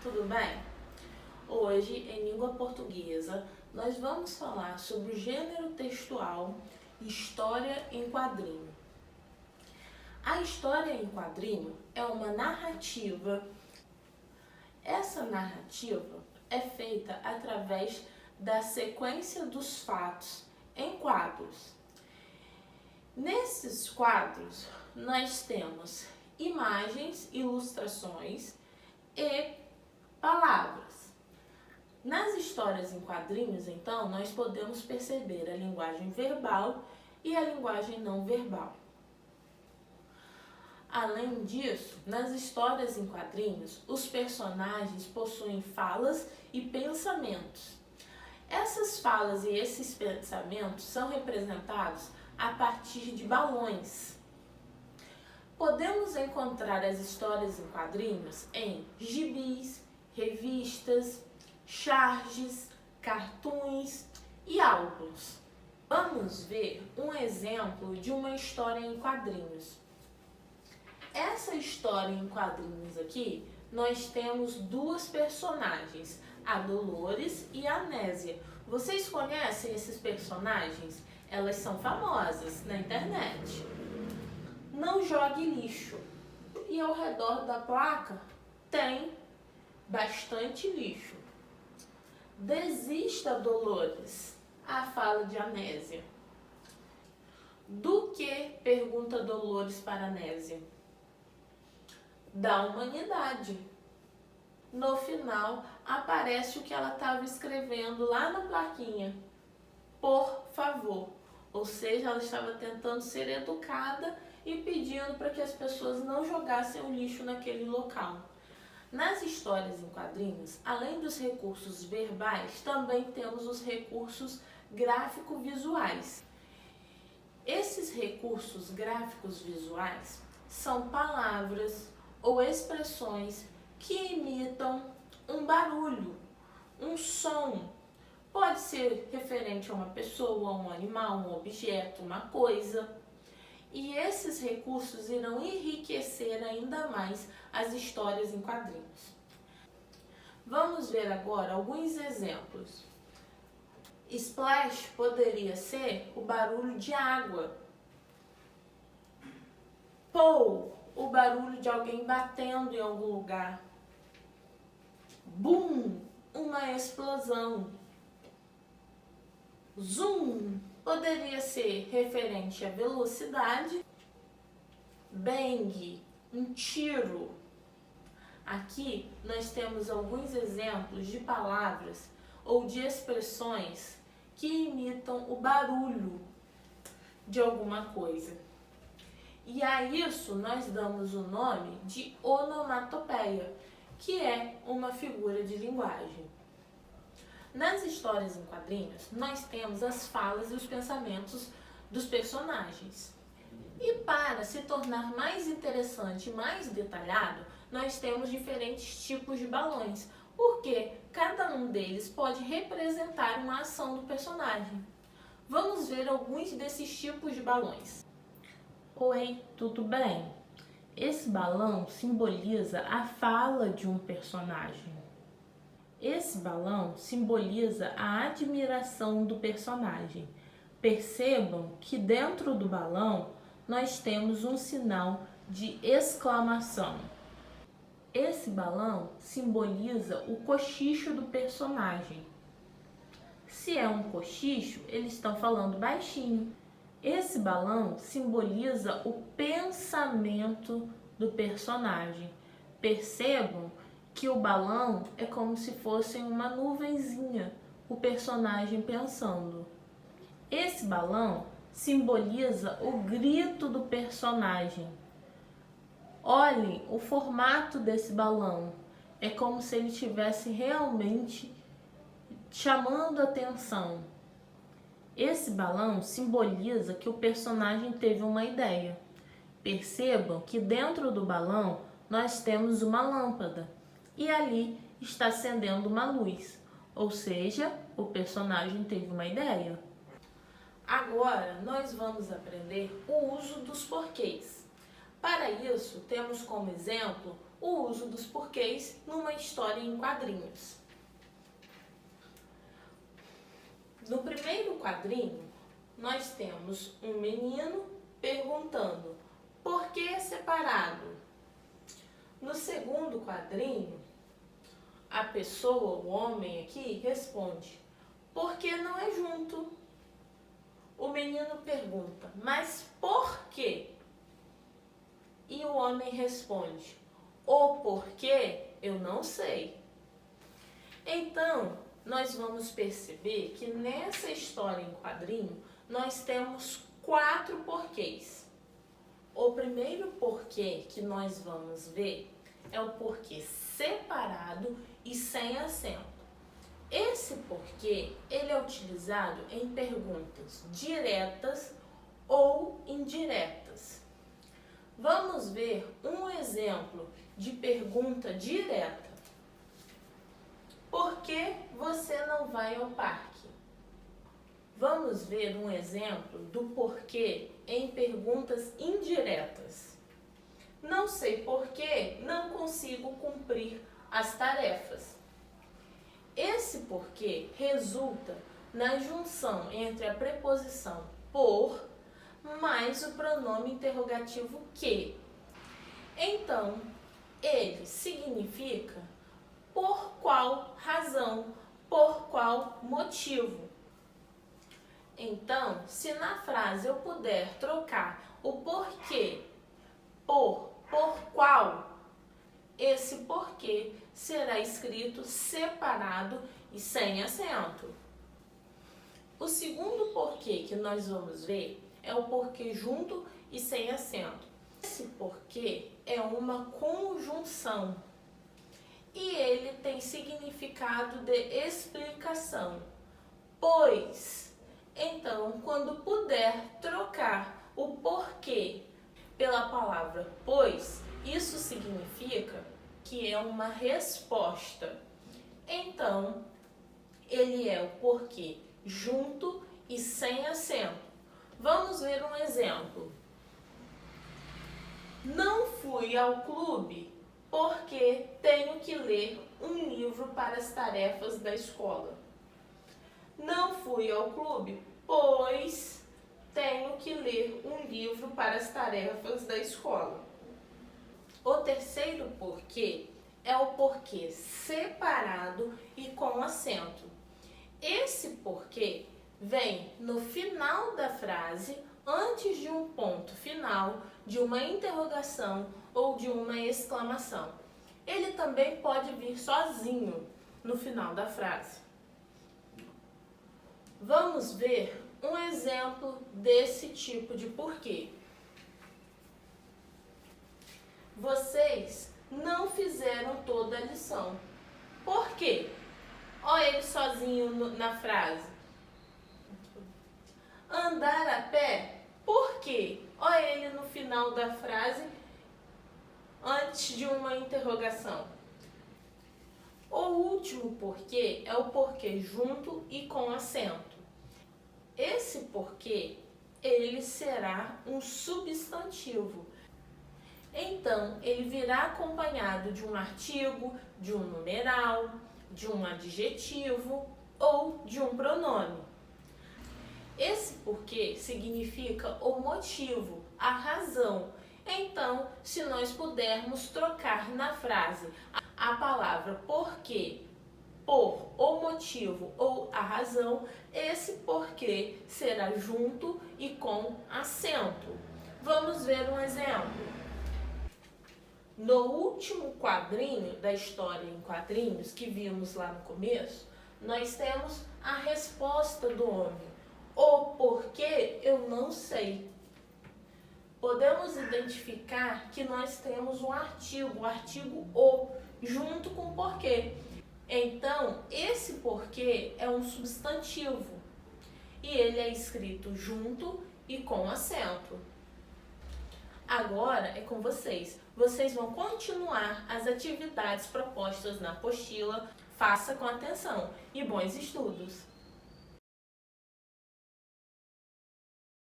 tudo bem? Hoje, em língua portuguesa, nós vamos falar sobre o gênero textual história em quadrinho. A história em quadrinho é uma narrativa. Essa narrativa é feita através da sequência dos fatos em quadros. Nesses quadros, nós temos imagens, ilustrações e palavras. Nas histórias em quadrinhos, então, nós podemos perceber a linguagem verbal e a linguagem não verbal. Além disso, nas histórias em quadrinhos, os personagens possuem falas e pensamentos. Essas falas e esses pensamentos são representados a partir de balões. Podemos encontrar as histórias em quadrinhos em gibis, revistas, charges, cartoons e álbuns. Vamos ver um exemplo de uma história em quadrinhos. Essa história em quadrinhos aqui, nós temos duas personagens, a Dolores e a Nésia. Vocês conhecem esses personagens? Elas são famosas na internet. Não jogue lixo. E ao redor da placa tem bastante lixo. Desista, Dolores, a fala de Anésia. Do que? Pergunta Dolores para Anésia. Da humanidade. No final, aparece o que ela estava escrevendo lá na plaquinha. Por favor. Ou seja, ela estava tentando ser educada e pedindo para que as pessoas não jogassem o lixo naquele local. Nas histórias em quadrinhos, além dos recursos verbais, também temos os recursos gráfico-visuais. Esses recursos gráficos visuais são palavras ou expressões que imitam um barulho, um som. Pode ser referente a uma pessoa, um animal, um objeto, uma coisa. E esses recursos irão enriquecer ainda mais as histórias em quadrinhos. Vamos ver agora alguns exemplos. Splash poderia ser o barulho de água. Pow, o barulho de alguém batendo em algum lugar. Boom, uma explosão. Zoom poderia ser referente à velocidade. Bang, um tiro. Aqui nós temos alguns exemplos de palavras ou de expressões que imitam o barulho de alguma coisa. E a isso nós damos o nome de onomatopeia, que é uma figura de linguagem. Nas histórias em quadrinhos, nós temos as falas e os pensamentos dos personagens. E para se tornar mais interessante e mais detalhado, nós temos diferentes tipos de balões, porque cada um deles pode representar uma ação do personagem. Vamos ver alguns desses tipos de balões. Oi, tudo bem? Esse balão simboliza a fala de um personagem. Esse balão simboliza a admiração do personagem. Percebam que dentro do balão nós temos um sinal de exclamação. Esse balão simboliza o cochicho do personagem. Se é um cochicho, eles estão falando baixinho. Esse balão simboliza o pensamento do personagem. Percebam que o balão é como se fosse uma nuvenzinha, o personagem pensando. Esse balão simboliza o grito do personagem. Olhem o formato desse balão. É como se ele estivesse realmente chamando a atenção. Esse balão simboliza que o personagem teve uma ideia. Percebam que dentro do balão nós temos uma lâmpada e ali está acendendo uma luz, ou seja, o personagem teve uma ideia. Agora nós vamos aprender o uso dos porquês. Para isso, temos como exemplo o uso dos porquês numa história em quadrinhos. No primeiro quadrinho, nós temos um menino perguntando: por que separado? No segundo quadrinho, a pessoa, o homem aqui, responde: por que não é junto? O menino pergunta: mas por quê? E o homem responde: o porquê eu não sei. Então, nós vamos perceber que nessa história em quadrinho, nós temos 4 porquês. O primeiro porquê que nós vamos ver é o porquê separado e sem acento. Esse porquê, ele é utilizado em perguntas diretas ou indiretas. Vamos ver um exemplo de pergunta direta. Por que você não vai ao parque? Vamos ver um exemplo do porquê em perguntas indiretas. Não sei por que não consigo cumprir as tarefas. Esse porquê resulta na junção entre a preposição por mais o pronome interrogativo que. Então, ele significa por qual razão, por qual motivo. Então, se na frase eu puder trocar o porquê por qual, esse porquê será escrito separado e sem acento. O segundo porquê que nós vamos ver é o porquê junto e sem acento. Esse porquê é uma conjunção e ele tem significado de explicação. Pois, então, quando puder trocar o porquê pela palavra pois, isso significa que é uma resposta. Então, ele é o porquê junto e sem acento. Vamos ver um exemplo. Não fui ao clube porque tenho que ler um livro para as tarefas da escola. Não fui ao clube, pois tenho que ler um livro para as tarefas da escola. O terceiro porquê é o porquê separado e com acento. Esse porquê vem no final da frase, antes de um ponto final, de uma interrogação ou de uma exclamação. Ele também pode vir sozinho no final da frase. Vamos ver um exemplo desse tipo de porquê. Vocês não fizeram toda a lição. Por quê? Olha ele sozinho na frase. Andar a pé? Por quê? Olha ele no final da frase, antes de uma interrogação. O último porquê é o porquê junto e com acento. Esse porquê, ele será um substantivo. Então, ele virá acompanhado de um artigo, de um numeral, de um adjetivo ou de um pronome. Esse porquê significa o motivo, a razão. Então, se nós pudermos trocar na frase a palavra porquê por o motivo ou a razão, esse porquê será junto e com acento. Vamos ver um exemplo. No último quadrinho da história em quadrinhos que vimos lá no começo, nós temos a resposta do homem. O porquê eu não sei. Podemos identificar que nós temos um artigo, o artigo o, junto com o porquê. Então, esse porquê é um substantivo e ele é escrito junto e com acento. Agora é com vocês. Vocês vão continuar as atividades propostas na apostila. Faça com atenção e bons estudos!